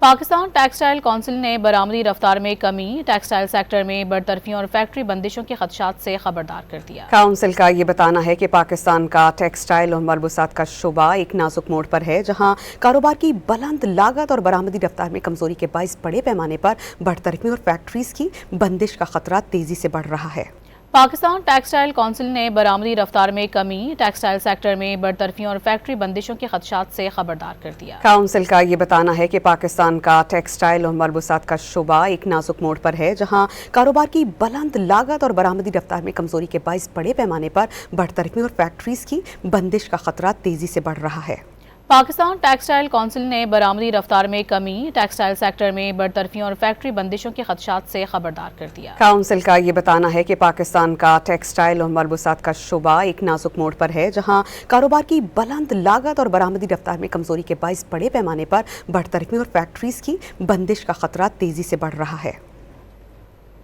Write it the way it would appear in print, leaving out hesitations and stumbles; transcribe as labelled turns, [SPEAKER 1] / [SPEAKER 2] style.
[SPEAKER 1] Pakistan textile council نے برآمدی رفتار میں کمی، ٹیکسٹائل سیکٹر میں برطرفیوں اور فیکٹری بندشوں کے خدشات سے خبردار کر دیا۔
[SPEAKER 2] کونسل کا یہ بتانا ہے کہ پاکستان کا ٹیکسٹائل اور ملبوسات کا شعبہ ایک نازک موڑ پر ہے، جہاں کاروبار کی بلند لاگت اور برآمدی رفتار میں کمزوری کے باعث بڑے پیمانے پر برطرفیوں اور فیکٹریز کی بندش کا خطرہ تیزی سے بڑھ رہا ہے۔
[SPEAKER 1] پاکستان ٹیکسٹائل کونسل نے برآمدی رفتار میں کمی، ٹیکسٹائل سیکٹر میں برطرفیوں اور فیکٹری بندشوں کے خدشات سے خبردار کر دیا۔
[SPEAKER 2] کونسل کا یہ بتانا ہے کہ پاکستان کا ٹیکسٹائل اور ملبوسات کا شعبہ ایک نازک موڑ پر ہے، جہاں کاروبار کی بلند لاگت اور برآمدی رفتار میں کمزوری کے باعث بڑے پیمانے پر برطرفیوں اور فیکٹریز کی بندش کا خطرہ تیزی سے بڑھ رہا ہے۔
[SPEAKER 1] پاکستان ٹیکسٹائل کونسل نے برآمدی رفتار میں کمی، ٹیکسٹائل سیکٹر میں برطرفیوں اور فیکٹری بندشوں کے خدشات سے خبردار کر دیا۔
[SPEAKER 2] کونسل کا یہ بتانا ہے کہ پاکستان کا ٹیکسٹائل اور ملبوسات کا شعبہ ایک نازک موڑ پر ہے، جہاں کاروبار کی بلند لاگت اور برآمدی رفتار میں کمزوری کے باعث بڑے پیمانے پر برطرفیوں اور فیکٹریز کی بندش کا خطرہ تیزی سے بڑھ رہا ہے۔